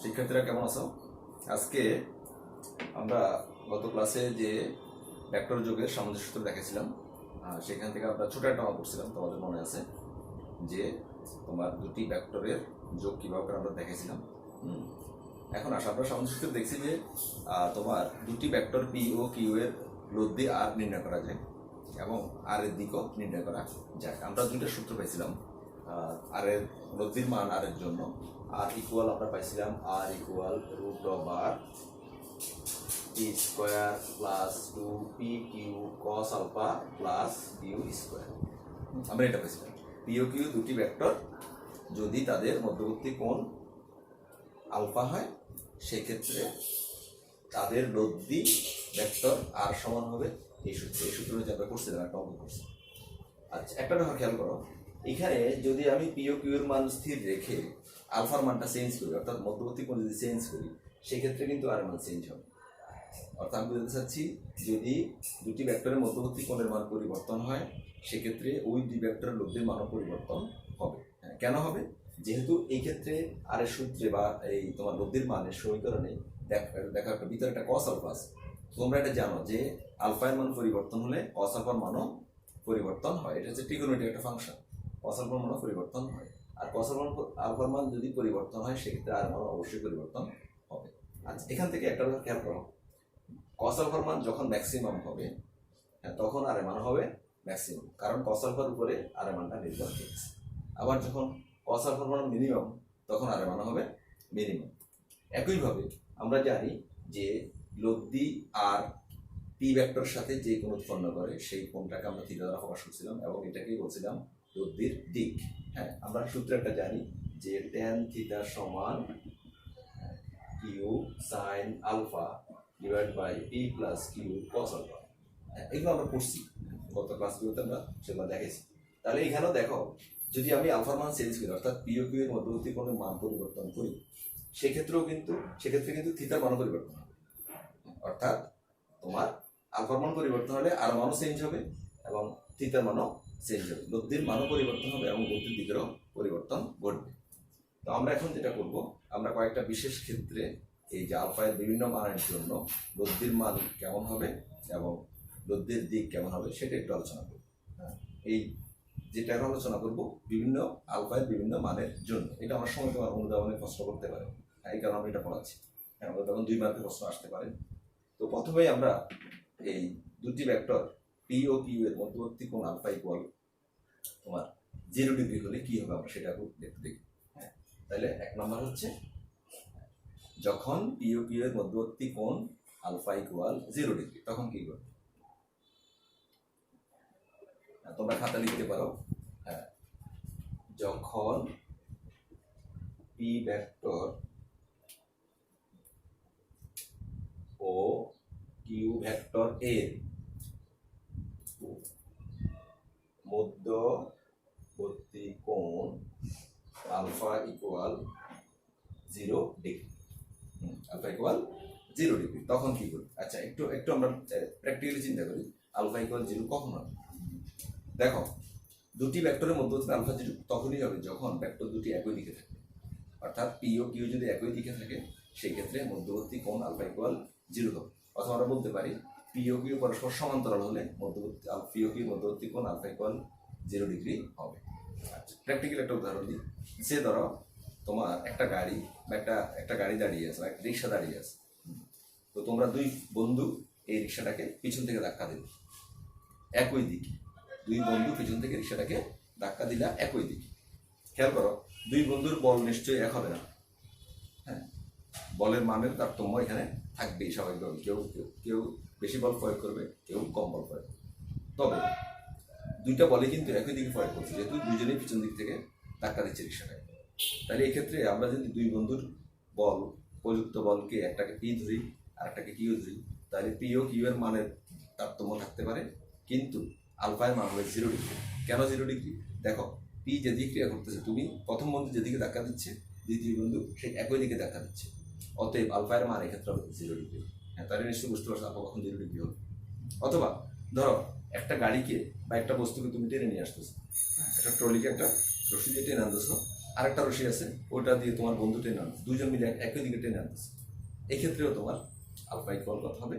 শিক্ষার্থীরা কেমন আছো? আজকে আমরা গত ক্লাসে যে ভেক্টর যোগের সামঞ্জস্য সূত্র দেখেছিলাম, সেখান থেকে আমরা ছোট একটা অঙ্ক করছিলাম। তোমাদের মনে আছে যে তোমার দুটি ভেক্টরের যোগ কীভাবে করে আমরা দেখেছিলাম। এখন আমরা সামঞ্জস্য সূত্র দেখছি যে তোমার দুটি ভেক্টর পি ও কিউ এর লব্ধি আর নির্ণয় করা যায় এবং আর এর দিকও নির্ণয় করা যায়। আমরা দুইটা সূত্র পাইছিলাম। আর এর লব্ধির মান আর এর জন্য আর ইকুয়াল আমরা পাইছিলাম আর ইকুয়াল রুট অফ আর P square plus 2p Q cos alpha plus Q square. আমরা এটা পাইছিলাম। পি ও কিউ দুটি ভেক্টর যদি তাদের মধ্যবর্তী কোণ আলফা হয় সেক্ষেত্রে তাদের লব্ধি ভেক্টর আর সমান হবে এই সূত্র যে আমরা করছিলাম, একটা অঙ্ক করছি। আচ্ছা, একটা কথা খেয়াল করো, এখানে যদি আমি পি ও কিউ এর মান স্থির রেখে আলফার মানটা চেঞ্জ করি, অর্থাৎ মধ্যবর্তী কোণ যদি চেঞ্জ করি সেক্ষেত্রে কিন্তু আর মান চেঞ্জ হবে। অর্থাৎ আমি বলতে চাচ্ছি, যদি দুটি ভেক্টরের মধ্যবর্তী কোণের মান পরিবর্তন হয় সেক্ষেত্রে ওই দুই ভেক্টরের লব্ধির মানও পরিবর্তন হবে। কেন হবে? যেহেতু এই ক্ষেত্রে আর এর সূত্রে বা এই তোমার লব্ধির মানের সমীকরণে দেখা একটা ভিতরে একটা কস আলফা আছে। তোমরা এটা জানো যে আলফার মান পরিবর্তন হলে কস আলফার মানও পরিবর্তন হয়। এটা হচ্ছে ট্রিগোনোমেট্রিক একটা ফাংশন। কস আলফার মানও পরিবর্তন হয়, আর কস আলফার মান যদি পরিবর্তন হয় সেক্ষেত্রে আর মান অবশ্যই পরিবর্তন হবে। আচ্ছা, এখান থেকে একটা কথা খেয়াল করো, কস আলফার মান যখন ম্যাক্সিমাম হবে তখন আর মান হবে ম্যাক্সিমাম, কারণ কস আলফার উপরে আর মানটা নির্ভর করছে। আবার যখন কস আলফার মান মিনিমাম তখন আর মান হবে মিনিমাম। একইভাবে আমরা জানি যে লব্ধি আর পি ভেক্টর সাথে যে কোণ উৎপন্ন করে সেই কোণটাকে আমরা থিটা দ্বারা প্রকাশ করছিলাম এবং এটাকেই বলছিলাম লব্ধির দিক। আমরা সূত্র একটা জানি যে tan থিটা সমান q sine alpha divide by p plus q cos alpha. এগুলো আমরা পড়ছি গত ক্লাসগুলোতে, আমরা সেগুলো দেখেছি। তাহলে এখানেও দেখো, যদি আমি আলফার মান চেঞ্জ করি অর্থাৎ পি ও কিউ এর মধ্যবর্তী কোণের মান পরিবর্তন করি সেক্ষেত্রে কিন্তু থিটার মান পরিবর্তন হবে। অর্থাৎ তোমার আলফার মান পরিবর্তন হলে আর মানও চেঞ্জ হবে এবং থিটার মানও চেঞ্জ হবে, লব্ধির মানও পরিবর্তন হবে এবং লব্ধির দিকেরও পরিবর্তন ঘটবে। তো আমরা এখন যেটা করব, আমরা কয়েকটা বিশেষ ক্ষেত্রে এই যে আলফা এর বিভিন্ন মানের জন্য লব্ধির মান কেমন হবে এবং লব্ধির দিক কেমন হবে সেটা একটু আলোচনা করব। এই যেটা আলোচনা করব বিভিন্ন আলফা এর বিভিন্ন মানের জন্য, এটা আমার সময় তোমার অনুধাবনে প্রশ্ন করতে পারে, এই কারণে আমি এটা পড়াচ্ছি। তখন 2 মার্কের প্রশ্ন আসতে পারে। তো প্রথমেই আমরা এই দুটি ভেক্টর পি ও কিউ এর মধ্যবর্তী কোণ আলফা ইকুয়াল তোমার 0 ডিগ্রি হলে কি হবে আমরা সেটা দেখতে দেখি। তাহলে 1 নম্বর হচ্ছে, যখন পি ও কিউ এর মধ্যবর্তী কোণ আলফা ইকুয়াল 0 ডিগ্রি তখন কি করবে? তোমরা খাতা লিখতে পারো। যখন পি ভেক্টর ও কিউ ভেক্টর এর মধ্যবর্তী কোণ alpha equal 0 degree, alpha equal 0 degree তখন কি করবে? আচ্ছা, একটু আমরা প্র্যাকটিক্যালি চিন্তা করি, আলফা ইকুয়াল 0 কখন হবে? দেখো, দুটি ভেক্টরের মধ্যবর্তী আলফা 0 তখনই হবে যখন ভেক্টর দুটি একই দিকে থাকে। অর্থাৎ পি ও কিউ যদি একই দিকে থাকে সেই ক্ষেত্রে মধ্যবর্তী কোণ আলফা ইকুয়াল 0 হবে। অথবা আমরা বলতে পারি পি ও কিউ পরস্পর সমান্তরাল হলে পি ও কিউ মধ্যবর্তী কোণ আলফা ইকুয়াল 0 ডিগ্রি হবে। আচ্ছা, প্র্যাকটিক্যাল একটা উদাহরণ দিই। সে ধরো তোমার একটা গাড়ি বা একটা গাড়ি দাঁড়িয়ে আছে, একটা রিক্সা দাঁড়িয়ে আছে। তো তোমরা দুই বন্ধু এই রিক্সাটাকে পিছন থেকে ধাক্কা দিলে একই দিকে, দুই বন্ধু পিছন থেকে রিক্সাটাকে ধাক্কা দিলা একই দিকে। খেয়াল করো, দুই বন্ধুর বল নিশ্চয়ই এক হবে না। বলের মানের তারতম্য এখানে থাকবেই স্বাভাবিকভাবে, কেউ বেশি বল প্রয়োগ করবে, কেউ কম বল প্রয়োগ করবে। তবে দুইটা বলে কিন্তু একই দিকে প্রয়োগ করছে, যেহেতু দুইজনেই পিছন দিক থেকে ধাক্কা দিচ্ছে রিক্সাটাকে। তাহলে এই ক্ষেত্রে আমরা যদি দুই বন্ধুর বল, প্রযুক্ত বলকে একটাকে পি ধরি আর একটাকে কিউ ধরি, তাহলে পি ও কিউ এর মানের তারতম্য থাকতে পারে, কিন্তু আলফার মান হবে 0 ডিগ্রি। কেন 0 ডিগ্রি? দেখো, পি যেদিকে ক্রিয়া করতেছে, তুমি প্রথম বন্ধু যেদিকে ধাক্কা দিচ্ছে দ্বিতীয় বন্ধু সেই একই দিকে ধাক্কা দিচ্ছে, অতএব আলফার মান এক্ষেত্রে হবে 0 ডিগ্রি। তাহলে নিশ্চয়ই বুঝতে পারছো আলফা কখন 0 ডিগ্রি হবে। অথবা ধরো একটা গাড়িকে বা একটা বস্তুকে তুমি টেনে নিয়ে আসতেছো, একটা ট্রলিকে একটা রশি দিয়ে টেনে আনতেছো আরেকটা রশি আছে, ওটা দিয়ে তোমার বন্ধু টেনে আনছে, দুইজন মিলে একই দিকে টেনে আনতেছে, এক্ষেত্রেও তোমার আলফা ইকুয়াল কত হবে?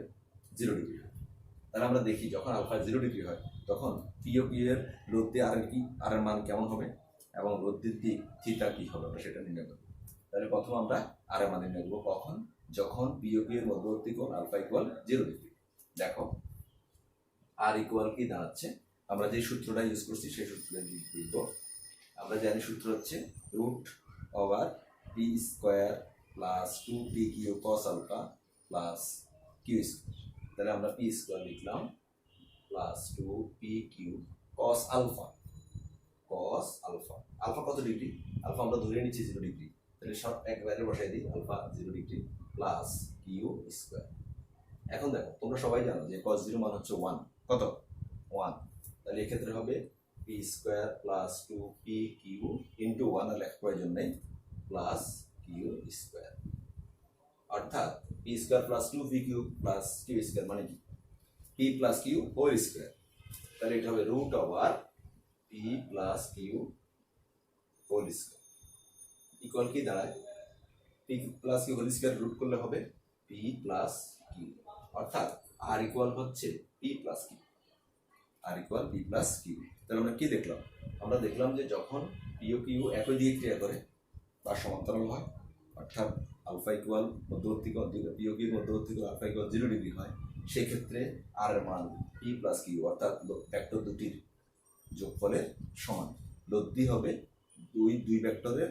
0 ডিগ্রি হবে। তাহলে আমরা দেখি যখন আলফা 0 ডিগ্রি হয় তখন পিও কিউ এর রোধ দিয়ে আর এর মান কেমন হবে এবং রোধের দিক থিটা কি হবে, আমরা সেটা নির্ণয় করবো। তাহলে প্রথম আমরা আর এর মান নির্ণয় করবো কখন? যখন পিও কিউ এর মধ্যবর্তী কোণ আলফা ইকুয়াল 0 ডিগ্রি। দেখো আর ইকুয়াল কি দাঁড়াচ্ছে, আমরা যে সূত্রটা ইউজ করছি সেই সূত্রটা লিখব। আমরা জানি সূত্র হচ্ছে root over P square plus 2p Q cos alpha plus Q square. তাহলে আমরা পি স্কোয়ার লিখলাম plus 2p Q cos alpha. Alpha কত ডিগ্রি? আলফা আমরা ধরে নিচ্ছি 0 ডিগ্রি, তাহলে সব একবারে বসাই দিই, alpha 0 degree plus Q square. এখন দেখো তোমরা সবাই জানো যে cos 0 মান হচ্ছে 1, কত? 1। তাহলে এক্ষেত্রে হবে p square plus 2p q into 1 আর লেখার প্রয়োজন নেই, প্লাস কিউ স্কোয়ার। অর্থাৎ p square plus 2p q plus Q square মানে কি? P plus q whole square. তাহলে এটা হবে root over p plus q whole square equal কি দাঁড়ায়? P plus q whole square root করলে হবে পি প্লাস কিউ, অর্থাৎ আর ইকুয়াল হচ্ছে p plus q. R equal P plus Q. তাহলে আমরা কি দেখলাম? আমরা দেখলাম যে যখন পিও কিউ একই দিকে ক্রিয়া করে বা সমান্তরাল হয়, অর্থাৎ আলফা ইকুয়াল মধ্যবর্তী কোণ পিও কিউ মধ্যবর্তী কোণ আলফা ইকুয়াল 0 ডিগ্রি হয়, সেক্ষেত্রে আর এর মান পি প্লাস কিউ অর্থাৎ ভেক্টর দুটির যোগফলের সমান। লব্ধি হবে দুই ভেক্টরের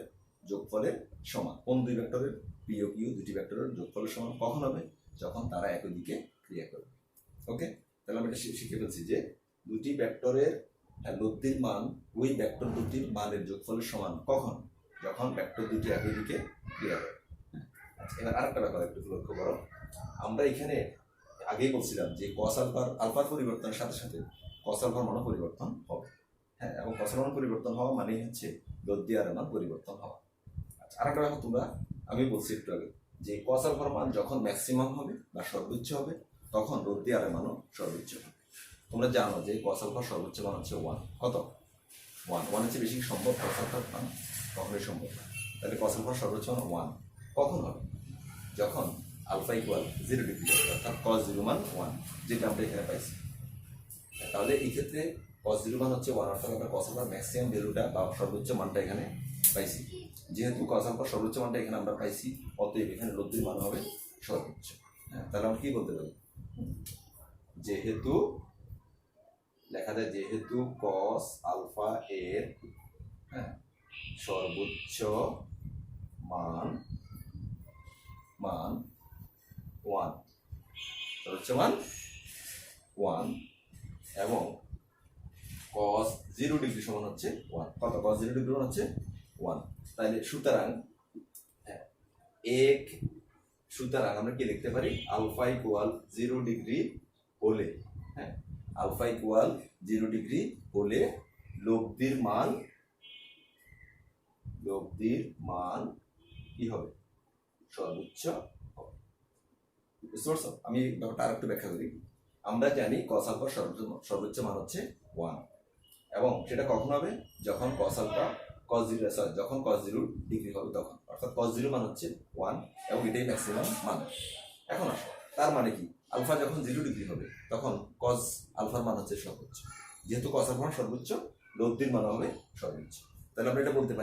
যোগফলের সমান। কোন দুই ভেক্টরের? পিও কিউ দুটি ভেক্টরের যোগফলের সমান। কখন হবে? যখন তারা একই দিকে ক্রিয়া করবে। ওকে, তাহলে আমরা এটা শিখে ফেলছি যে দুটি ভেক্টরের লব্ধির মান ওই ভেক্টর দুটির মানের যোগফলের সমান। কখন? যখন ভেক্টর দুটি একই দিকে ক্রিয়া করে। আচ্ছা, এবার আরেকটা ব্যাপার একটু লক্ষ্য করো। আমরা এখানে আগেই বলছিলাম যে কস আলফার পরিবর্তনের সাথে সাথে কস আলফার মানও পরিবর্তন হবে। হ্যাঁ, এবং কস মান পরিবর্তন হওয়া মানেই হচ্ছে লব্ধি আর মান পরিবর্তন হওয়া। আচ্ছা, আরেকটা ব্যাপার তোমরা আমি বলছি একটু আগে যে কস আলফার মান যখন ম্যাক্সিমাম হবে বা সর্বোচ্চ হবে তখন লব্ধি আর মানও সর্বোচ্চ হবে। তোমরা জানো যে কস আলফার সর্বোচ্চ মান হচ্ছে 1। কত? 1। 1 হচ্ছে বেশি সম্ভব, কস আলফার মান কখনোই সম্ভব না। তাহলে কস আলফার সর্বোচ্চ মান 1 কখন হবে? যখন আলফা ইকুয়াল 0 ডিগ্রি হবে, অর্থাৎ কস 0 মান 1, যেটা আমরা এখানে পাইছি। তাহলে এই ক্ষেত্রে cos 0 মান হচ্ছে 1, অর্থাৎ আমরা cos আলফার ম্যাক্সিমাম ভ্যালুটা বা সর্বোচ্চ মানটা এখানে পাইছি। যেহেতু cos আলফার সর্বোচ্চ মানটা এখানে আমরা পাইছি, অতএব এখানে লব্ধির মান হবে সর্বোচ্চ। হ্যাঁ, তাহলে আমরা কি বলতে পারি? যেহেতু লেখা যায় যেহেতু cos আলফা এর সর্বোচ্চ মান 1, সর্বোচ্চ মান 1 এবং cos 0 ডিগ্রি সমান হচ্ছে 1। কত? cos 0 ডিগ্রি সমান হচ্ছে 1। তাহলে সুতরাং আমরা কি লিখতে পারি? আলফা ইকুয়াল 0 ডিগ্রি হলে, আলফা ইকুয়াল 0 ডিগ্রি হলে লব্ধির মান কি হবে? সর্বোচ্চ হবে। বুঝতে পারছো? আমি ব্যাপারটা আরেকটু ব্যাখ্যা করি। আমরা জানি cos আলফার সর্বোচ্চ মান হচ্ছে 1 এবং সেটা কখন হবে? যখন cos আলফা যখন cos 0 ডিগ্রি হবে তখন, অর্থাৎ cos 0 মান হচ্ছে 1 এবং এটাই ম্যাক্সিমাম মান। এখন আসো, তার মানে কি? আলফা যখন 0 ডিগ্রি হবে তখন cos আলফার মান হচ্ছে সর্বোচ্চ। যেহেতু cos আলফার সর্বোচ্চ, লব্ধির মান হবে সর্বোচ্চ। তাহলে আমরা এটা বলতে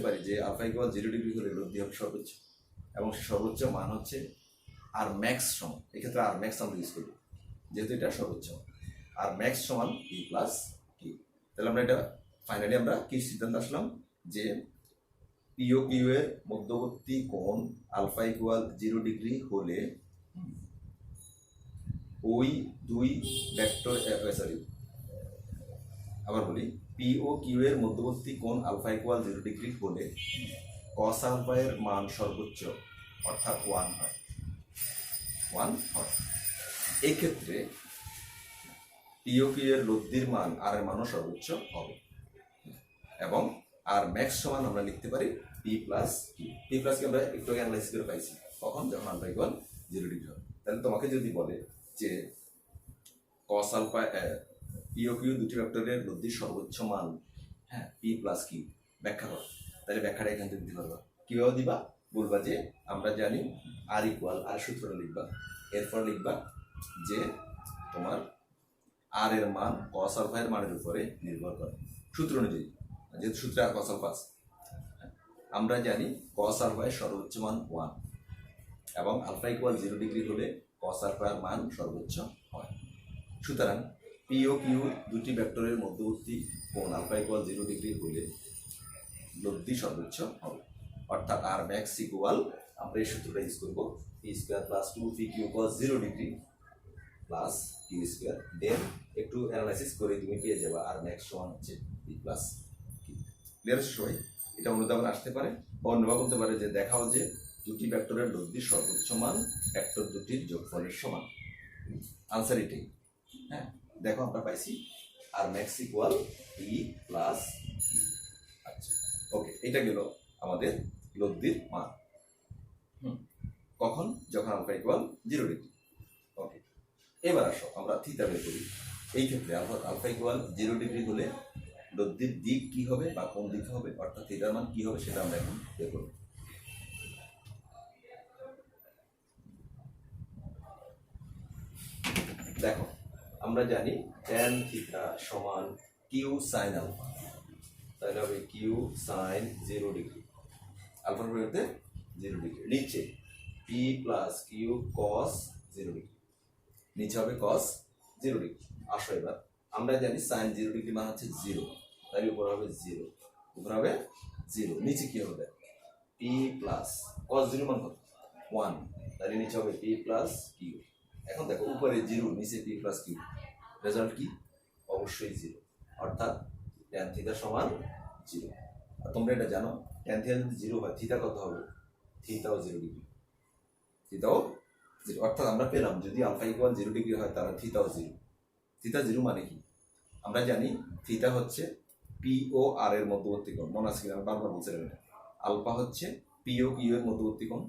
পারি যে আলফা ইকুয়াল 0 ডিগ্রি হলে লব্ধি হবে সর্বোচ্চ এবং সে সর্বোচ্চ মান হচ্ছে আর ম্যাক্স সমান। এক্ষেত্রে আর ম্যাক্স আমরা ইউজ করবো যেহেতু এটা সর্বোচ্চ। আর ম্যাক্স সমান পি প্লাস কিউ। তাহলে আমরা এটা ফাইনালি আমরা কি সিদ্ধান্ত আসলাম? যে পিও কিউ এর মধ্যবর্তী কোণ আলফা ইকুয়াল 0 ডিগ্রি হলে ওই দুই ভেক্টর আবার বলি, পিও কিউ এর মধ্যবর্তী কোণ আলফা ইকুয়াল 0 ডিগ্রি হলে কস আলফা এর মান সর্বোচ্চ অর্থাৎ 1 হয়। এই ক্ষেত্রে পিও কিউ এর লব্ধির মান আর এর মানও সর্বোচ্চ হবে এবং আর ম্যাক্স সমান আমরা লিখতে পারি p plus q. P plus q আমরা একটু অ্যানালাইসিস করে পাইছি কখন? যখন আলফা ইকুয়াল 0 ডিগ্রি হবে। তাহলে তোমাকে যদি বলে যে কস আলফা পিও কিউ দুটি ভেক্টরের লব্ধির সর্বোচ্চ মান পি প্লাস কিউ, ব্যাখ্যা করো। তাহলে ব্যাখ্যাটা এখান থেকে দিতে পারবা। কিভাবে দিবা? বলবা যে আমরা জানি আর ইকুয়াল, আর সূত্রটা লিখবা, এরপর লিখবা যে তোমার আর এর মান কস আলফা এর মানের উপরে নির্ভর করে সূত্র অনুযায়ী, যেহেতু সূত্রে আর কস আলফা আছে। আমরা জানি কস আলফা এর সর্বোচ্চ মান 1 এবং আলফা ইকুয়াল 0 ডিগ্রি হলে কস আলফা এর মান সর্বোচ্চ হয়। সুতরাং পি ও কিউ দুটি ভেক্টরের মধ্যবর্তী কোণ আলফা ইকুয়াল 0 ডিগ্রি হলে লব্ধি সর্বোচ্চ হবে। অর্থাৎ আর ম্যাক্স ইকুয়াল, আমরা এই সূত্রটা ইউজ করবো, P square plus 2 P Q cos 0 degree plus Q square. Then একটু অ্যানালাইসিস করে তুমি পেয়ে যাবে আর ম্যাক্স সমান হচ্ছে পি প্লাস কিউ। ক্লিয়ার আছে সবাই? এটা অনুধাবন আসতে পারে বা অন্যভাবে বলতে পারে যে দেখাও যে দুটি ভেক্টরের লব্ধির সর্বোচ্চ মান ভেক্টর দুটির যোগফলের সমান। আনসার এটাই। হ্যাঁ, দেখো আমরা পাইছি R max equal P plus Q. আচ্ছা, ওকে, এটা গেল আমাদের লব্ধির মান। কখন? যখন আলফা ইকুয়াল 0 ডিগ্রি। ওকে, এবার আসো আমরা থিটা বের করি। এই ক্ষেত্রে আলফা ইকুয়াল 0 ডিগ্রি হলে লব্ধির দিক কি হবে বা কোন দিক হবে, অর্থাৎ থিটার মান কি হবে সেটা আমরা এখন বের করব। দেখো, আমরা জানি tan থিটা সমান কিউ সাইন আলফা, তাহলে হবে কিউ সাইন 0 ডিগ্রি, আলফার পরিবর্তে 0 ডিগ্রি। নিচে p plus q cos 0 degree, নিচে হবে কস 0 ডিগ্রি। আসো এবার আমরা জানি সাইন 0 ডিগ্রি মান হচ্ছে 0, তাহলে উপর হবে 0, উপর হবে 0, নিচে কি হবে? পি প্লাস কস 0 মান কত? 1, তাহলে নিচে হবে পি প্লাস কিউ। এখন দেখো উপরে 0, নিচে পি প্লাস কিউ, রেজাল্ট কি? অবশ্যই 0, অর্থাৎ tan থিটা সমান 0। আর তোমরা এটা জানো tan থিটা যদি 0 হয় থিটা কত হবে? থিটাও 0 ডিগ্রি, থিটাও 0। অর্থাৎ আমরা পেলাম যদি আলফা ইকুয়াল 0 ডিগ্রি হয় তাহলে থিটাও 0। থিটা 0 মানে কি? আমরা জানি থিটা হচ্ছে পি ও আর এর মধ্যবর্তী কোণ। মনে আছে কিনা? আমি বারবার বলছিলাম এটা। আলফা হচ্ছে পি ও কিউ এর মধ্যবর্তী কোণ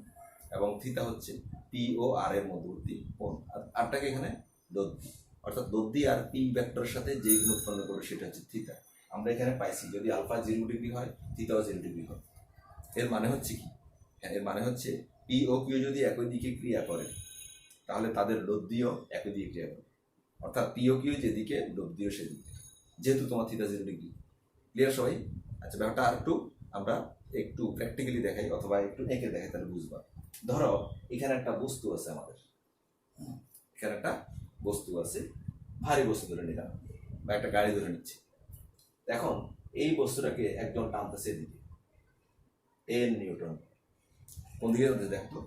এবং থিটা হচ্ছে পি ও আর এর মধ্যবর্তী কোণ। আর আরটাকে এখানে লব্ধি, অর্থাৎ লব্ধি আর পি ভেক্টরের সাথে যে গুণ উৎপন্ন করবে সেটা হচ্ছে থিটা। আমরা এখানে পাইছি যদি আলফা 0 ডিগ্রি হয় থিটাও 0 ডিগ্রি হয়। এর মানে হচ্ছে কি? হ্যাঁ, এর মানে হচ্ছে পি ও কিউ যদি একই দিকে ক্রিয়া করে তাহলে তাদের লব্ধিও একই দিকে ক্রিয়া করে, অর্থাৎ পি ও কিউ যেদিকে লব্ধিও সেদিকে, যেহেতু তোমার থিটা 0 ডিগ্রি। ক্লিয়ার সবাই? আচ্ছা, ব্যাপারটা আর আমরা একটু প্র্যাকটিক্যালি দেখাই অথবা একটু এঁকে দেখাই, তাহলে বুঝবা। ধরো এখানে একটা বস্তু আছে আমাদের, এখানে একটা বস্তু আছে, ভারী বস্তু ধরে নিলাম বা একটা গাড়ি ধরে নিচ্ছে। এখন এই বস্তুটাকে একজন টানতেছে দিকে, এন নিউটন। কোন দিকে টানতেছে? দেখো,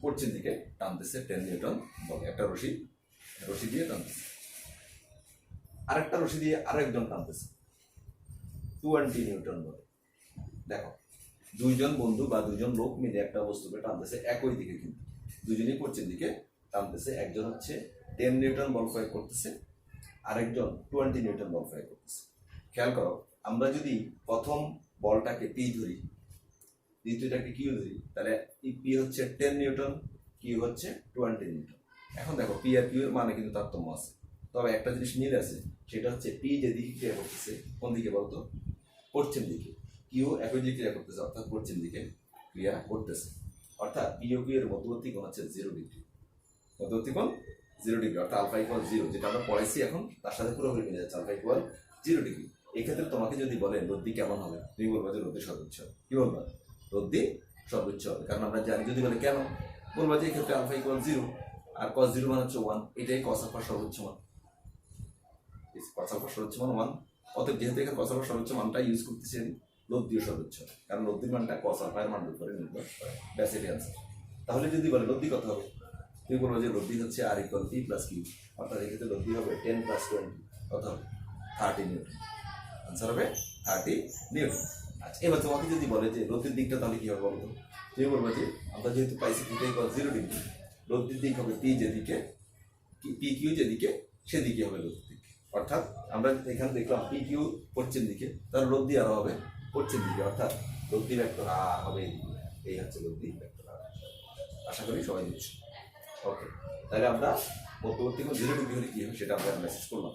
পশ্চিম দিকে টানতেছে, 10 নিউটন বলে। একটা রশি দিয়ে টানতেছে, আরেকটা রশি দিয়ে আরেকজন টানতেছে, 20 নিউটন বলে। দেখো, দুইজন বন্ধু বা দুইজন লোক মিলে একটা বস্তুকে টানতেছে একই দিকে, কিন্তু দুজনই পশ্চিম দিকে টানতেছে। একজন হচ্ছে 10 নিউটন বল প্রয়োগ করতেছে, আরেকজন 20 নিউটন বল প্রয়োগ করতেছে। খেয়াল করো, আমরা যদি প্রথম বলটাকে পি ধরি, দ্বিতীয়টাকে কিউ ধরি, তাহলে পি হচ্ছে 10 নিউটন, কিউ হচ্ছে 20 নিউটন। এখন দেখো পি আর কিউ এর মানে কিন্তু তারতম্য আছে, তবে একটা জিনিস মিল আছে, সেটা হচ্ছে পি যেদিকে ক্রিয়া করতেছে, কোন দিকে বলতো? পশ্চিম দিকে। কিউ একই দিকে ক্রিয়া করতেছে, অর্থাৎ পশ্চিম দিকে ক্রিয়া করতেছে। অর্থাৎ পি ও কিউ এর মধ্যবর্তী কোণ হচ্ছে 0 ডিগ্রি, মধ্যবর্তী কোণ 0 ডিগ্রি, অর্থাৎ আলফা ইকুয়াল 0, যেটা আমরা পড়াইছি এখন তার সাথে পুরোপুরি মিলে যাচ্ছে। Alpha equal 0 degree. এক্ষেত্রে তোমাকে যদি বলে লব্ধি কেমন হবে, তুমি বলবা যে লব্ধি সর্বোচ্চ। কি বলবা? লব্ধি সর্বোচ্চ হবে, কারণ আমরা জানি। যদি বলে কেন, বলবা যে এক্ষেত্রে আলফা ইকুয়াল 0 আর cos 0 মান হচ্ছে 1, এটাই cos আলফা সর্বোচ্চ মান। cos আলফা সর্বোচ্চ মান 1, অতএব যেহেতু এখানে cos আলফা সর্বোচ্চ মানটা ইউজ করতেছেন, লব্ধিও সর্বোচ্চ, কারণ লব্ধির মানটা cos আলফা এর মানের উপরে নির্ভর করে। ব্যাস এটাই আনসার। তাহলে যদি বলে লব্ধি কত হবে, তুমি বলবো যে লব্ধি হচ্ছে আর ইকুয়াল পি প্লাস কিউ, অর্থাৎ এক্ষেত্রে লব্ধি হবে 10 প্লাস 20, কত হবে? 30 নিউটন। আনসার হবে 30 নিউটন। আচ্ছা, এবার তোমাকে যদি বলে যে লব্ধির দিকটা তাহলে কি হবে বলতো, তুমি বলবো যে আমরা যেহেতু পাইছি থিটা ইকুয়াল 0 ডিগ্রি, লব্ধির দিক হবে পি যেদিকে, পি কিউ যেদিকে সেদিকে হবে লব্ধির দিক। অর্থাৎ আমরা এখানে দেখলাম পি কিউ পশ্চিম দিকে, তার লব্ধি আরো হবে পশ্চিম দিকে, অর্থাৎ লব্ধি ভেক্টর আর হবে এইদিকে। এই হচ্ছে লব্ধি ভেক্টর আর। আশা করি সবাই বুঝছি। ওকে, তাহলে আমরা মধ্যবর্তী কোণ 0 ডিগ্রি হলে কি হবে সেটা আমরা অ্যানালাইসিস করলাম।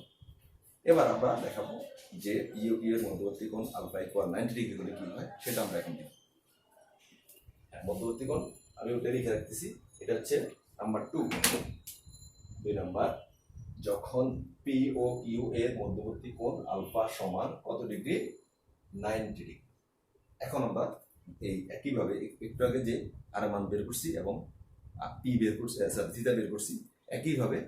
এবার আমরা দেখাবো যে ইউ কিউ এর মধ্যবর্তী কোণ আলফা ইকুয়াল 90 ডিগ্রি হলে কি হয় সেটা আমরা এখন দেখব। মধ্যবর্তী কোণ আমি ওটা লিখে রাখতেছি, এটা হচ্ছে নাম্বার 2। 2 নাম্বার, যখন পি ও কিউ এর মধ্যবর্তী কোণ আলফা সমান কত ডিগ্রি? 90 ডিগ্রি। এখন আমরা এই একইভাবে একটু আগে যে আর মান বের করছি এবং পি বের করছি, থিটা বের করছি, একইভাবে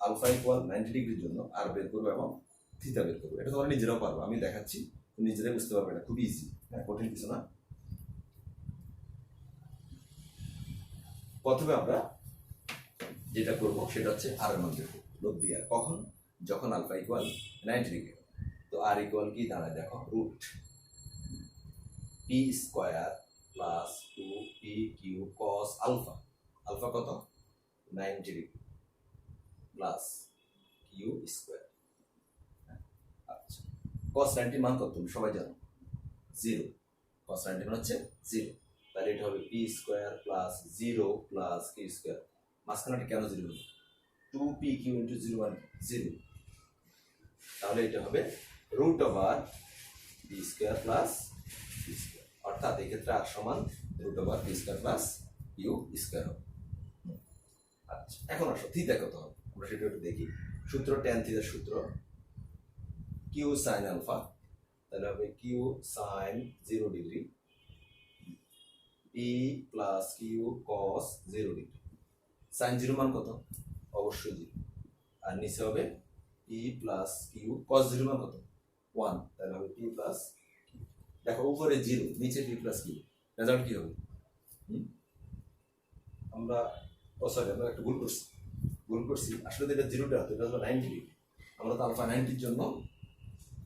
আলফা ইকুয়াল 90 ডিগ্রির জন্য আর বের করবো এবং থিটা বের করবো। এটা তোমরা নিজেরাও পারবো, আমি দেখাচ্ছি, নিজেরাই বুঝতে পারবে, এটা খুবই ইজি, হ্যাঁ, কঠিন কিছু না। প্রথমে আমরা যেটা করবো সেটা হচ্ছে আর মান বের করবো, লোড দিয়ে। আর কখন? যখন আলফা ইকুয়াল 90 ডিগ্রি। তো আর ইকুয়াল কি দাঁড়ায় দেখো, root p square plus 2p Q cos alpha. Alpha কত? 90 ডিগ্রি প্লাস কিউ স্কোয়ার। আচ্ছা, কস 90 মান কত তুমি সবাই জানো? 0। কস 90 মান হচ্ছে 0। তাহলে এটা হবে p square plus 0 plus Q square. মাঝখানে কেন 0 হলো? 2p কিউ ইন্টু 0 মানে 0। তাহলে এটা হবে root over P square plus Q square, অর্থাৎ এই ক্ষেত্রে আর সমান root over P square plus Q square হবে। আচ্ছা, এখন আসো থিটা কত হবে আমরা সেটা একটু দেখি। সূত্র ট্যান থিটার সূত্র কিউ সাইন আলফা, তাহলে হবে q sine 0 degree p plus q cos 0 degree. Sine 0 মান কত? অবশ্যই 0। আর নিচে হবে পি প্লাস কিউ কস 0 মান কত? 1। তাহলে হবে পি প্লাস, দেখো উপরে 0 নিচে পি প্লাস কিউ, রেজাল্ট কি হবে? আমরা সরি, আমরা একটা ভুল করছি। আসলে তো এটা 0টা হতো, এটা হলো 90 ডিগ্রি। আমরা তো আলফা 90-র জন্য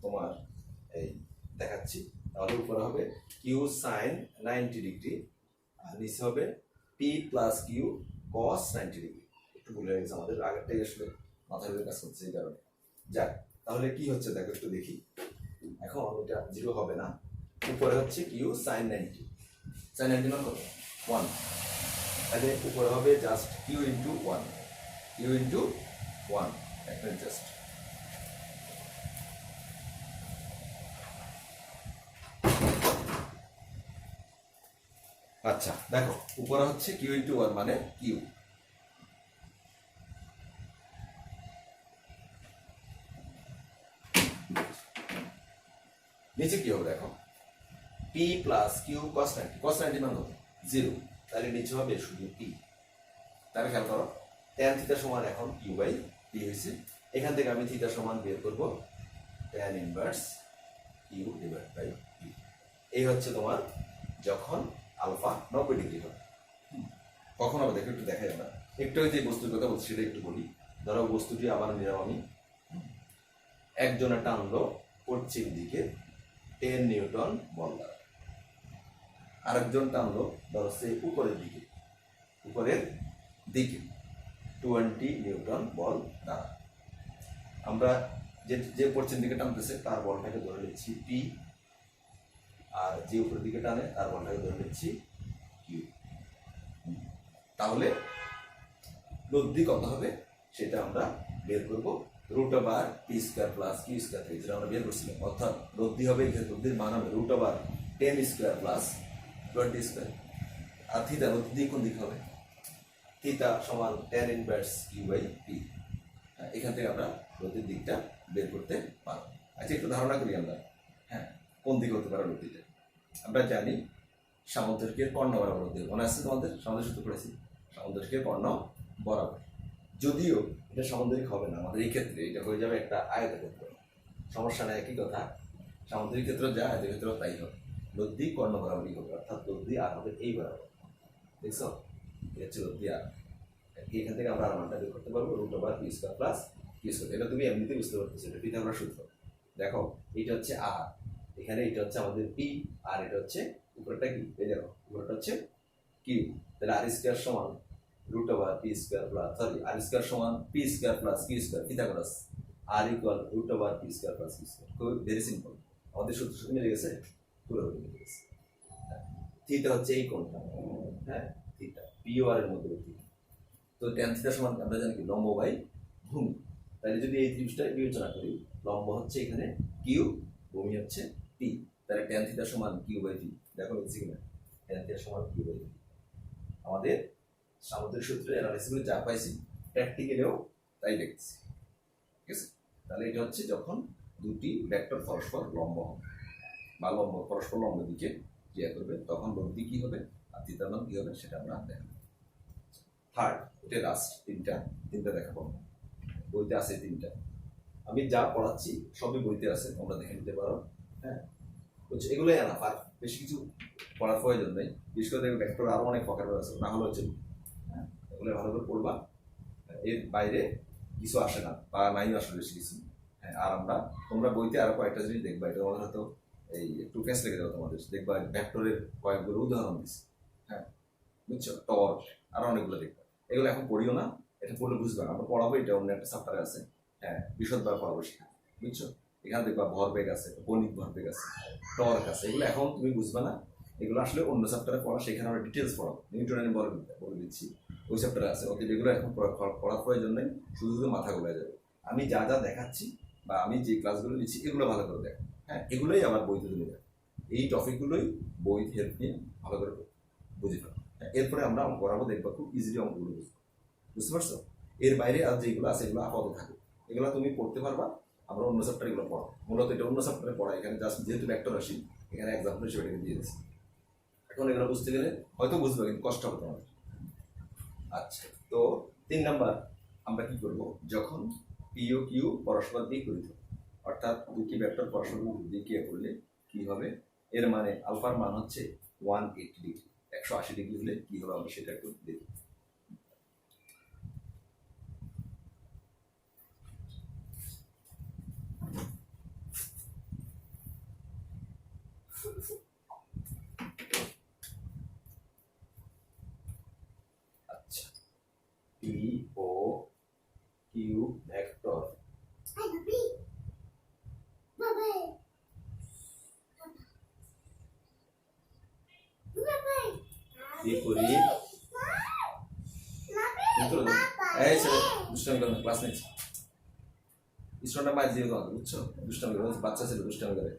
তোমার এই দেখাচ্ছি। তাহলে উপরে হবে কিউ সাইন 90 ডিগ্রি আর নিচে হবে p plus q cos 90 degree. একটু ভুল হয়ে গেছে আমাদের, আগেরটাই আসলে মাথায় কাজ করছে এই কারণে। যাক, তাহলে কি হচ্ছে দেখো একটু দেখি। এখন এটা 0 হবে না, উপরে হচ্ছে কিউ সাইন 90। সাইন 90 মান কত? 1। তাহলে উপরে হবে just q into 1, q into 1। একটা জাস্ট আচ্ছা, দেখো উপরে হচ্ছে কিউ ইন্টু 1 মানে কিউ, নিচে কি হবে দেখো, পি প্লাস কিউ কস 90। কস 90 মান কত? 0। তাহলে নিচে হবে শুধু পি। তাহলে খেয়াল করো, ট্যান থিটা সমান এখন কিউ বাই পি হয়েছে। এখান থেকে আমি থিটা সমান বের করবো tan inverse q divide by p. এই হচ্ছে তোমার যখন আলফা 90 ডিগ্রি হবে। কখন হবে দেখো, একটু দেখাই আমরা। একটু যে বস্তুর কথা বলছি সেটা একটু বলি। ধরো বস্তুটি আবার নিলাম আমি, একজনে টানলো পশ্চিম দিকে 10 নিউটন বল দ্বারা, আরেকজন টানলো ধরো সে উপরের দিকে 20 নিউটন বল দ্বারা। আমরা যে পশ্চিম দিকে টানতেছে তার বলটাকে ধরে নিচ্ছি পি, আর যে উপরের দিকে টানে তার বলটাকে ধরে নিচ্ছি কিউ। তাহলে লব্ধি কত হবে সেটা আমরা বের করব root over P square plus Q square থেকে, যেটা আমরা বের করছিলাম। অর্থাৎ লব্ধি হবে, লব্ধির মান হবে root over 10 square plus 20 square. আর থিটা লব্ধি কোন দিক হবে? থিটা সমান tan inverse Q by P. এখান থেকে আমরা লব্ধির দিকটা বের করতে পারবো। আচ্ছা, একটু ধারণা করি আমরা, হ্যাঁ, কোন দিকে হতে পারে লব্ধিটা। আমরা জানি সামুদ্রিকের কর্ণ বরাবর লব্ধি, মনে আছে তোমাদের? সামুদ্রিক সূত্র পড়েছি, সামুদ্রিকের কর্ণ বরাবর। যদিও এটা সামুদ্রিক হবে না আমাদের এই ক্ষেত্রে, এটা হয়ে যাবে একটা আয়তক্ষেত্র। সমস্যা নেই, একই কথা, সামুদ্রিক ক্ষেত্র যা আয়তক্ষেত্র তাই হবে। লব্ধি কর্ণ বরাবরই হবে, অর্থাৎ লব্ধি আর হবে এই বরাবর। দেখছো, এটা হচ্ছে লব্ধি আর। এখান থেকে আমরা আর মানটা বের করতে পারবো root over P square plus Q square. এটা তুমি এমনিতে বুঝতে পারতেছো, এটা পিথাগোরাস সূত্র। দেখো এটা হচ্ছে আর, এখানে এটা হচ্ছে আমাদের পি, আর এটা হচ্ছে উপরটা কি, এই দেখো উপরটা হচ্ছে কিউ। তাহলে আর স্কোয়ার সমান root over P square plus, sorry, R square সমান P square plus Q square, Pythagoras. R equal root over P square plus Q square. খুব ভেরি সিম্পল, আমাদের সূত্র সাথে মিলে গেছে, পুরো মিলে গেছে। থিটা হচ্ছে এই কোণটা, হ্যাঁ, থিটা পি ও আর এর মধ্যবর্তী। তো ট্যান থিটা সমান আমরা জানি কি, লম্ব বাই ভূমি। তাহলে যদি এই ত্রিভুজটা বিবেচনা করি, লম্ব হচ্ছে এখানে কিউ, ভূমি হচ্ছে পি, তাহলে ট্যান থিটা সমান কিউ বাই পি। দেখো লিখছি কিনা, ট্যান থিটা সমান কিউ বাই পি। আমাদের সামুদ্রিক সূত্রে অ্যানালাইসিস যা পাইছি প্র্যাকটিক্যালেও তাই দেখছি, ঠিক আছে। তাহলে এটা হচ্ছে যখন দুটি ভেক্টর পরস্পর লম্ব হবে বা লম্ব পরস্পর লম্ব দিকে ক্রিয়া করবে, তখন লব্ধি কি হবে আর থিটার মান কি হবে সেটা আমরা দেখাবো। থার্ড, এটা লাস্ট তিনটা দেখাবো। বইতে আছে তিনটা, আমি যা পড়াচ্ছি সবই বইতে আছে, তোমরা দেখে নিতে পারো। হ্যাঁ, হচ্ছে এগুলোই আনা, আর বেশি কিছু পড়ার প্রয়োজন নেই। বিশেষ করে দেখবে ভেক্টর আরো অনেক প্রকার আছে, না হলে হচ্ছে এগুলো ভালো করে পড়বা, এর বাইরে কিছু আসে না বা নাই আসলে বেশি কিছু। হ্যাঁ, আর তোমরা বইতে আরো কয়েকটা জিনিস দেখবা, এটা তোমাদের হয়তো এই একটু ফেস লেগে যাবে তোমাদের, দেখবা ভেক্টরের কয়েকগুলো উদাহরণ দিচ্ছে। হ্যাঁ, বুঝছো, টর্ক আরো অনেকগুলো দেখবা, এগুলো এখন পড়িও না, এটা পড়লে বুঝবে না, আমরা পড়াবো, এটা অন্য একটা চ্যাপ্টারে আছে। হ্যাঁ, বিশদভাবে পড়াবো সেটা, বুঝছো। এখানে দেখবা ভরবেগ আছে, কণিক ভরবেগ আছে, টর্ক আছে, এগুলো এখন তুমি বুঝবে না, এগুলো আসলে অন্য চ্যাপ্টারে পড়া, সেখানে আমরা ডিটেলস পড়াবো, নিউটনের বলবিদ্যা বলে দিচ্ছি, ওই চ্যাপ্টারে আছে। ওকে, যেগুলো এখন পড়ার প্রয়োজন নেই, শুধু শুধু মাথা গোলা যাবে। আমি যা যা দেখাচ্ছি বা আমি যে ক্লাসগুলো দিচ্ছি এগুলো ভালো করে দেখো। হ্যাঁ, এগুলোই আমার বইতে তুমি দেখো, এই টপিকগুলোই বই হেল্প নিয়ে ভালো করে বুঝে ফেলো। এরপরে আমরা অঙ্ক করাবো, দেখবো খুব ইজিলি অঙ্কগুলো বুঝবো, বুঝতে পারছো। এর বাইরে আর যেগুলো আছে এগুলো আপাতত থাকে, এগুলো তুমি পড়তে পারবা, আমরা অন্য চ্যাপ্টার এগুলো পড়াবো। মূলত এটা অন্য চ্যাপ্টারে পড়া, এখানে জাস্ট যেহেতু ভেক্টর রাশি, এখানে এক্সাম্পল হিসেবে এটাকে দিয়ে দিচ্ছি। এখন এগুলো বুঝতে গেলে হয়তো বুঝবে, কিন্তু কষ্ট হবে তোমাদের। আচ্ছা, তো 3 নাম্বার আমরা কি করব, যখন পি ও কিউ পরস্পর বিপরীত, অর্থাৎ দুটি ভেক্টর পরস্পর দিকে করলে কি হবে, এর মানে আলফার মান হচ্ছে 180 ডিগ্রি, 180 ডিগ্রি হলে কি হবে আমরা সেটা একটু দেখি। আচ্ছা, পি ও কিউ ভেক্টর বিপরীত, এই ছেলে দুষ্টামি করে ক্লাস নিচ্ছে, স্টুডেন্টরা মার দিয়ে তোমাকে, বুঝছো, দুষ্টামি করে, বাচ্চা ছেলে দুষ্টামি করে।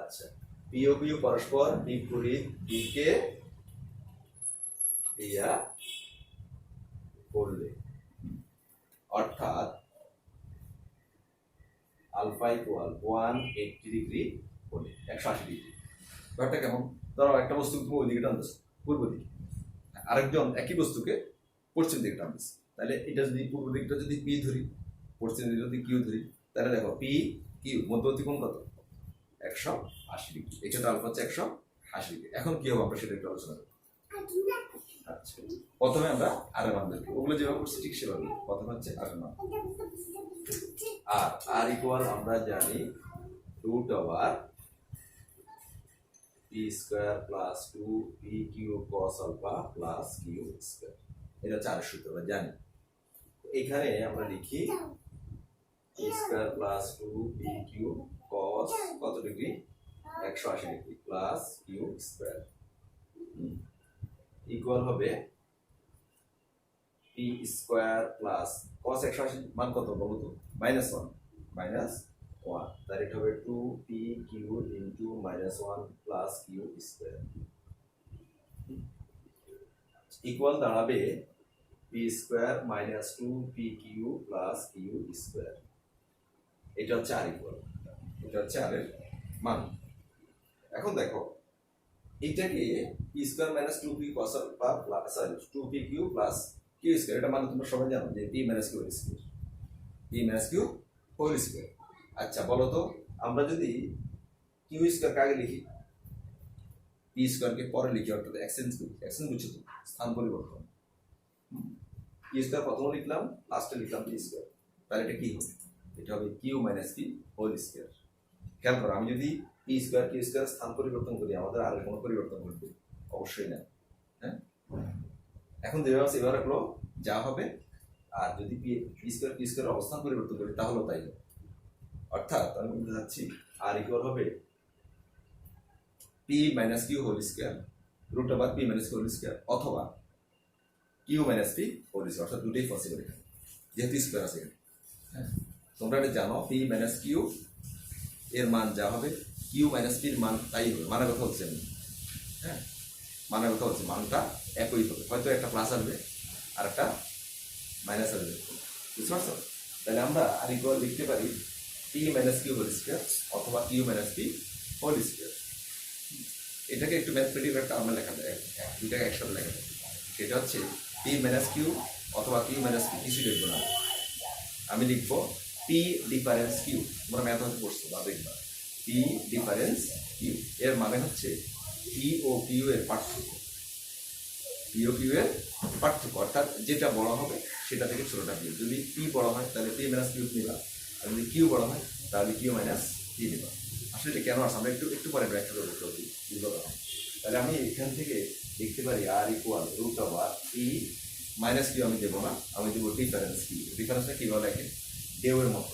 আচ্ছা, পি ও কিউ পরস্পর বিপরীত দিকে ক্রিয়া করলে, অর্থাৎ আলফা ইকুয়াল 180 ডিগ্রি হলে, 180 ডিগ্রি। ব্যাপারটা কেমন, ধরো একটা বস্তু তুমি ওই দিকে টানতেছ পূর্ব দিকে, আরেকজন একই বস্তুকে পশ্চিম দিকে টানতেছে, তাহলে এটা যদি পূর্ব দিকটা যদি পি ধরি, পশ্চিম দিকে যদি কিউ ধরি, তাহলে দেখো পি কিউ মধ্যবর্তী কোণ কত, 180 ডিগ্রি, এক্ষেত্রে আলফা হচ্ছে 180 ডিগ্রি। এখন কি হবে আমরা সেটা একটু আলোচনা করব। আচ্ছা, প্রথমে আমরা আর এর মান দেখব, ওগুলো যেভাবে করছি ঠিক সেভাবে। প্রথমে হচ্ছে আর এর মান, আর ইকুয়াল আমরা জানি root over P square plus 2 P Q cos alpha plus Q square, এটা হচ্ছে আর সূত্র আমরা জানি। এখানে আমরা লিখি P square plus 2 P Q cos কত degree, 180 degree plus Q square equal হবে পি স্কয়ার প্লাস cos 180 মান কত বলো তো, -1 তার এটা হবে 2 P Q into -1 plus Q square equal দাঁড়াবে P square -2 P Q plus Q square. এটা হচ্ছে আর ইকুয়াল, এটা হচ্ছে আর এর মান। এখন দেখো এইটাকে p square -2 p cos alpha plus 2 P Q plus Q square, এটা মানে তোমরা সবাই জানো যে p minus q square, p minus Q whole square. আচ্ছা বলো তো, আমরা যদি কিউ স্কয়ার আগে লিখি, পি স্কয়ারকে পরে লিখি, অর্থাৎ এক্সচেঞ্জ করি, এক্সচেঞ্জ বুঝছো তো, স্থান পরিবর্তন। পি স্কয়ার প্রথমে লিখলাম, লাস্টে লিখলাম পি স্কয়ার, তাহলে এটা কি হবে, এটা হবে q minus P whole square. খেয়াল করো, আমি যদি পি স্কয়ার কিউ স্কয়ার স্থান পরিবর্তন করি, আমাদের আর কোনো পরিবর্তন ঘটবে অবশ্যই না। হ্যাঁ, এখন যেভাবে সেভাবে রাখলো যা হবে, আর যদি পি স্কয়ার কিউ স্কয়ার অবস্থান পরিবর্তন করি তাহলেও তাই হবে। অর্থাৎ আমি বলতে চাচ্ছি আর ইকুয়াল হবে P minus Q whole square root over P minus Q whole square, অথবা Q minus P whole square, অর্থাৎ দুটোই পসিবল এখানে, যেহেতু স্কয়ার আছে এখানে। হ্যাঁ, তোমরা এটা জানো পি মাইনাস কিউ এর মান যা হবে কিউ মাইনাস পির মান তাই হবে, মানের কথা হচ্ছে আমি। হ্যাঁ, মানের কথা হচ্ছে মানটা একই হবে, হয়তো একটা প্লাস আসবে আর একটা মাইনাস আসবে, বুঝতে পারছো? তাহলে আমরা আর ইকুয়াল লিখতে পারি P minus Q whole square অথবা Q minus P whole square. এটাকে একটু ম্যাথমেটিক একটা আমরা লেখা যায়, দুটাকে একসাথে লেখা যায়। সেটা হচ্ছে পি মাইনাস কিউ অথবা কিউ মাইনাস পি, কিছু লিখবো না, আমি লিখবো পি ডিফারেন্স কিউ। তোমরা ম্যাথ হয়তো পড়ছো বা দেখবা পি ডিফারেন্স কিউ এর মানে হচ্ছে পি ও কিউ এর পার্থক্য। পি ও কিউ এর পার্থক্য অর্থাৎ যেটা বড় হবে সেটা থেকে ছোটটা বিয়োগ। যদি পি বড় হয় তাহলে পি মাইনাস কিউ নিবা, আর যদি কিউ বড় হয় তাহলে কিউ মাইনাস পি নিবা। আসলে এটা কেন আসে আমরা একটু একটু পরে ব্যাখ্যা করবো বুঝতে পারলাম। তাহলে আমি এখান থেকে লিখতে পারি R equal root over P minus Q আমি দেবো না, আমি দেবো ডিফারেন্স কিউ। ডিফারেন্সটা কীভাবে লেখে? ডেউয়ের মতো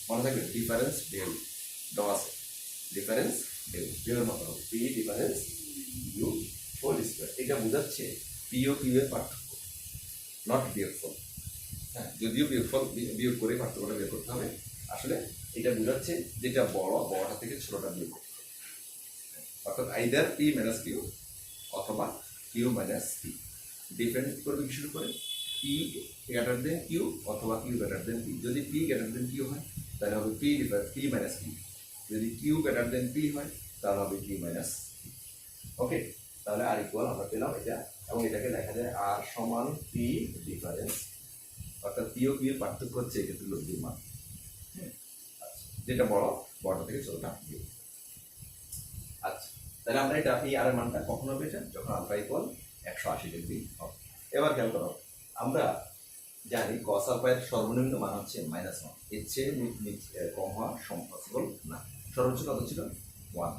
মনে থাকবে, ডিফারেন্স ডেউ ড আছে, ডিফারেন্স ডেউয়ের মতো হবে p difference q whole square. এটা বোঝাচ্ছে পি ও কিউ এর পার্থক্য, নট বিয়োগফল। হ্যাঁ, যদিও বিয়োগ করে পার্থক্যটা বের করতে হবে, আসলে এটা বোঝাচ্ছে যেটা বড়টা থেকে ছোটটা বিয়োগ করতে হবে। অর্থাৎ আইদার পি মাইনাস কিউ অথবা কিউ মাইনাস পি, ডিপেন্ড করবে কিসের উপরে? পি গ্রেটার দেন কিউ অথবা কিউ গ্রেটার দেন পি। যদি পি গ্রেটার দেন কিউ হয় তাহলে হবে পি মাইনাস কিউ, যদি কিউ গ্রেটার দেন পি হয় তাহলে হবে কিউ মাইনাস পি। ওকে, তাহলে আর ইকুয়াল আমরা পেলাম এটা, এবং এটাকে দেখা যায় আর সমান পি ডিফারেন্স, অর্থাৎ পি ও কিউ এর পার্থক্য হচ্ছে এক্ষেত্রে লব্ধির মান। যেটা বড়টা থেকে ছোটটা বিয়োগ। আচ্ছা, তাহলে আমরা এটা এই আর এর মানটা কখন হবে? এটা যখন আলফা ইকুয়াল 180 ডিগ্রি হবে। এবার খেয়াল করো, আমরা জানি কস আলফা এর সর্বনিম্ন মান হচ্ছে -1, এর চেয়ে কম হওয়া পসিবল না। সর্বোচ্চ কত ছিল? 1।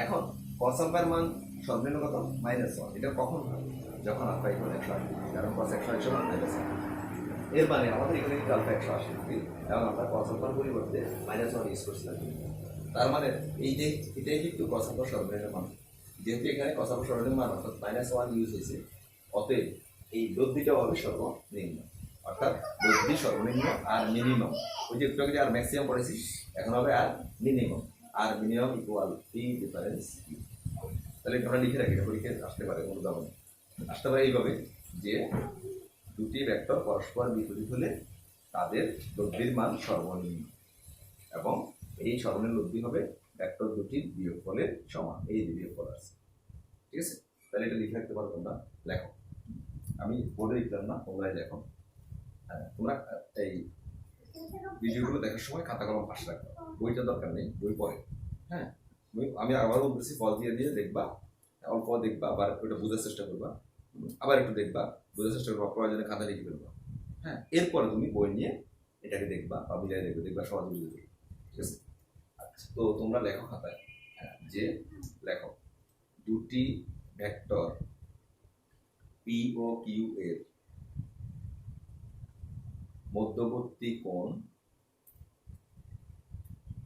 এখন কস আলফা এর মান সর্বনিম্ন কত? -1। এটা কখন হয়? যখন আলফা ইকুয়াল 180 ডিগ্রি, কারণ কস 180 সমান -1। এর মানে আমাদের এখানে কিন্তু আলফা 180 ডিগ্রি, এবং আমরা কস আলফার পরিবর্তে -1 ইউজ করছিলাম। তার মানে এই যে এটাই কিন্তু কস আলফার সর্বনিম্ন মান। যেহেতু এখানে কস আলফার সর্বনিম্ন মান অর্থাৎ -1 ইউজ হয়েছে, অতএব এই লব্ধিটাও হবে সর্বনিম্ন। অর্থাৎ লব্ধি সর্বনিম্ন আর মিনিমাম, ওই যে একটু আগে আর ম্যাক্সিমাম পড়েছি, এখন হবে R minimum. R minimum equal P difference Q. তাহলে আমরা লিখে রাখি, পরীক্ষায় আসতে পারে, উদাহরণ আসতে পারে এইভাবে যে দুটি ভেক্টর পরস্পর বিপরীত হলে তাদের লব্ধির মান সর্বনিম্ন, এবং এই সর্বনিম্ন লব্ধি হবে ভেক্টর দুটির বিয়োগফলের সমান। এই যে বিয়োগফল আছে, ঠিক আছে? তাহলে এটা লিখে রাখতে পারো তোমরা, লেখো। আমি বোর্ডে লিখলাম না, তোমরাই লেখো। হ্যাঁ, তোমরা এই ভিডিওগুলো দেখার সময় খাতা কলম পাশে রাখবে, বইটা দরকার নেই, বই পড়ে। হ্যাঁ, আমি আবারও বলছি, পজ দিয়ে দেখবা, অল্প দেখবা, আবার ওটা বোঝার চেষ্টা করবা, আবার একটু দেখবা, বোঝার চেষ্টা করবা, প্রয়োজনে খাতা লিখে ফেলবা। হ্যাঁ, এরপরে তুমি বই নিয়ে এটাকে দেখবা বা মিলাই দেখবা সহজে বুঝে দেবে, ঠিক আছে? আচ্ছা, তো তোমরা লেখো খাতায়, হ্যাঁ, যে লেখো দুটি ভেক্টর পি ও কিউ এর মধ্যবর্তী কোণ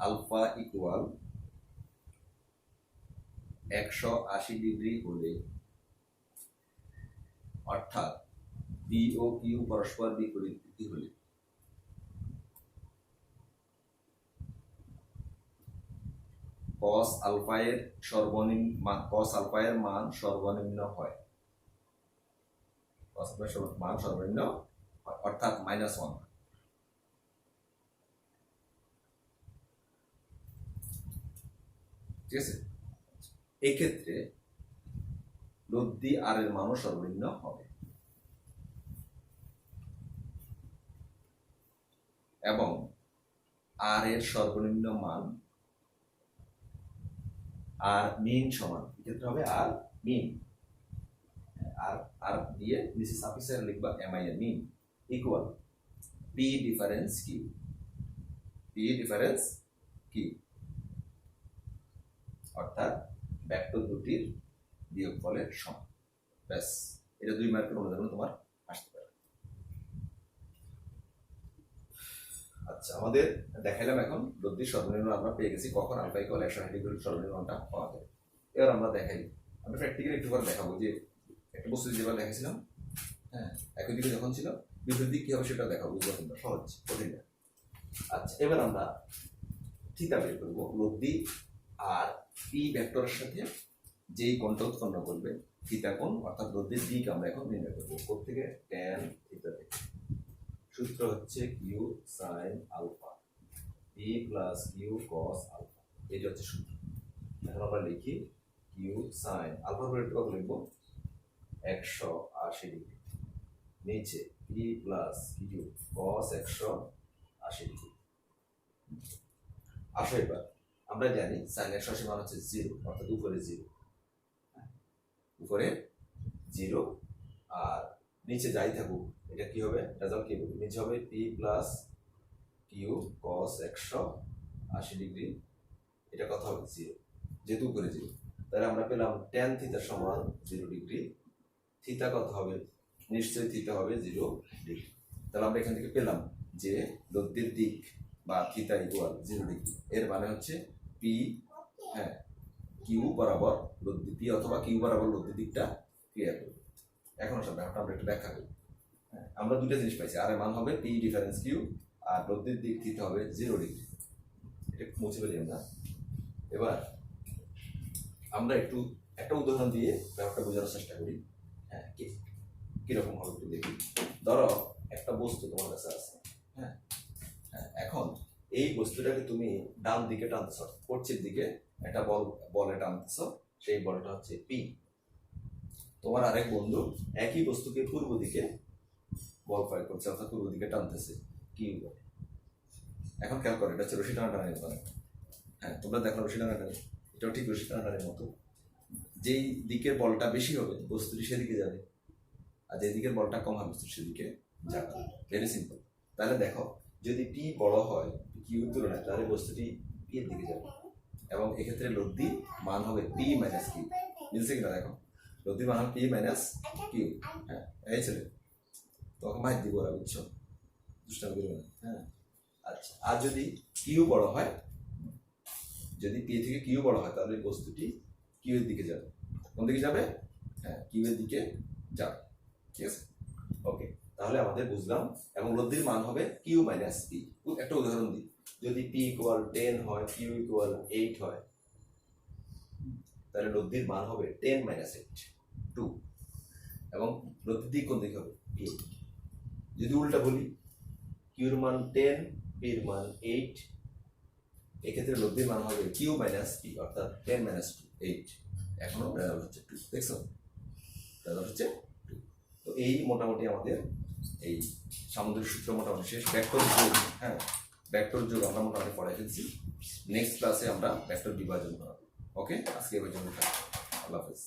আলফা ইকুয়াল 180 ডিগ্রি হলে, অর্থাৎ পি ও কিউ পরস্পর বিপরীত হলে cos আলফা এর মান সর্বনিম্ন হয়, cos আলফা এর মান সর্বনিম্ন হয়, অর্থাৎ -1। ঠিক আছে? এই ক্ষেত্রে লব্ধি আর এর মানও সর্বনিম্ন হবে, এবং আর এর সর্বনিম্ন মান আর মিন সমান, এক্ষেত্রে হবে আর মিন, আর দিয়ে নিচে সাফিক্স লিখবা এমআই এর min equal P difference Q. P difference Q অর্থাৎ ভেক্টর দুটির বিয়োগফলের সমান। ব্যাস, এটা 2 মার্কের অনুদান তোমার আসতে পারে। আচ্ছা, আমাদের দেখাইলাম এখন লব্ধির সর্বনিম্ন আমরা পেয়ে গেছি, কখন আলফা ইকুয়াল 180 ডিগ্রি সর্বনিম্নটা পাওয়া যায়। এবার আমরা দেখাই, আমরা প্র্যাকটিক্যালি একটু করে দেখাবো যে একটা বস্তু যেভাবে দেখাইছিলাম, হ্যাঁ, একই দিকে যখন ছিল বিপরীত দিক কি হবে সেটা দেখাবো, বুঝবো তোমরা, সহজ, কঠিন না। আচ্ছা, এবার আমরা থিটা বের করবো। লব্ধি আর পি ভেক্টরের সাথে যেই কোণটা উৎপন্ন করবে থিটা কোণ, অর্থাৎ লব্ধির দিক আমরা এখন নির্ণয় করবো। কোত্থেকে? ট্যান থিটা থেকে। সূত্র হচ্ছে q sine alpha p plus q cos alpha, এইটা হচ্ছে সূত্র। এখন আমরা লিখি কিউ সাইন আলফার পরে কত লিখবো? 180 ডিগ্রি, নিচে p plus q cos 180 degree. আসো এবার আমরা জানি সাইন 180 মান হচ্ছে 0, অর্থাৎ উপরে 0, উপরে 0 আর নিচে যাই থাকুক এটা কি হবে? রেজাল্ট কি হবে? নিচে হবে p plus q cos 180 degree, এটা কথা হবে 0, যেহেতু উপরে 0। তাহলে আমরা পেলাম ট্যান থিটা সমান 0 ডিগ্রি। থিটা কত হবে? নিশ্চয়ই থিটা হবে 0 ডিগ্রি। তাহলে আমরা এখান থেকে পেলাম যে লব্ধির দিক বা থিটা ইকুয়াল 0 ডিগ্রি। এর মানে হচ্ছে পি, হ্যাঁ, কিউ বরাবর লব্ধি, পি অথবা কিউ বরাবর লব্ধির দিকটা ক্লিয়ার করবে। এখন আসলে ব্যাপারটা আমরা একটু ব্যাখ্যা করি। হ্যাঁ, আমরা দুটো জিনিস পাইছি, আর এর মান হবে পি ডিফারেন্স কিউ, আর লব্ধির দিক থিটা হবে 0 ডিগ্রি। এটা মুছে ফেলি আমরা। এবার আমরা একটু একটা উদাহরণ দিয়ে ব্যাপারটা বোঝানোর চেষ্টা করি। হ্যাঁ, কিরকম হবে একটু দেখি। ধরো একটা বস্তু তোমার কাছে আছে, হ্যাঁ, এখন এই বস্তুটাকে তুমি ডান দিকে টানতেছ, পশ্চিম দিকে একটা বলে টানতেছ, সেই বলটা হচ্ছে পি। তোমার আরেক বন্ধু একই বস্তুকে পূর্ব দিকে বল প্রয়োগ করছে, অর্থাৎ পূর্ব দিকে টানতেছে, কি বলে। এখন খেয়াল করো, এটা হচ্ছে রশি টানাটানির বলে। হ্যাঁ, তোমরা দেখো রশি টানাটানি, এটাও ঠিক রশি টানাটানির মতো। যেই দিকের বলটা বেশি হবে বস্তুটি সেদিকে যাবে, আর যে দিকের বলটা কম হবে বস্তুটি সেদিকে যাবে। Very simple. তাহলে দেখো, যদি পি বড় হয় কিউ তুলনায়, তাহলে বস্তুটি পি এর দিকে যাবে, এবং এক্ষেত্রে লব্ধি মান হবে পি মাইনাস কিউ। বুঝছে কিনা? দেখো, লব্ধি মান হবে পি মাইনাস কিউ। হ্যাঁ, এই ছেলে তখন মাইক দিব ওরা, বুঝছো? দুষ্টামি করবে না। হ্যাঁ, আচ্ছা, আর যদি কিউ বড় হয়, যদি পি থেকে কিউ বড় হয়, তাহলে বস্তুটি কিউ এর দিকে যাবে। কোন দিকে যাবে? হ্যাঁ, কিউ এর দিকে যাবে। ঠিক আছে, ওকে। তাহলে আমাদের বুঝলাম, এবং লব্ধির মান হবে কিউ মাইনাস পি। একটা উদাহরণ দিই, যদি পি ইকুয়াল 10 হয়, কিউ ইকুয়াল 8 হয়, তাহলে লব্ধির মান হবে 10 মাইনাস 8, 2, এবং লব্ধির দিক কোন দিকে হবে? পি। যদি উল্টা বলি, কিউর মান 10, পির মান 8, এক্ষেত্রে লব্ধির মান হবে কিউ মাইনাস পি, অর্থাৎ 10 মাইনাস 2, 8। এখনো রেজাল্ট হচ্ছে 2, দেখছো? রেজাল্ট হচ্ছে 2। তো এই মোটামুটি আমাদের এই সামুদ্রিক সূত্র মোটামুটি শেষ। ভেক্টর যোগ, হ্যাঁ, ভেক্টর যোগ আমরা মোটামুটি পড়াই ফেলছি। নেক্সট ক্লাসে আমরা ভেক্টর বিভাজন করাবো। ওকে, আজকে এই পর্যন্ত। আল্লাহ হাফেজ।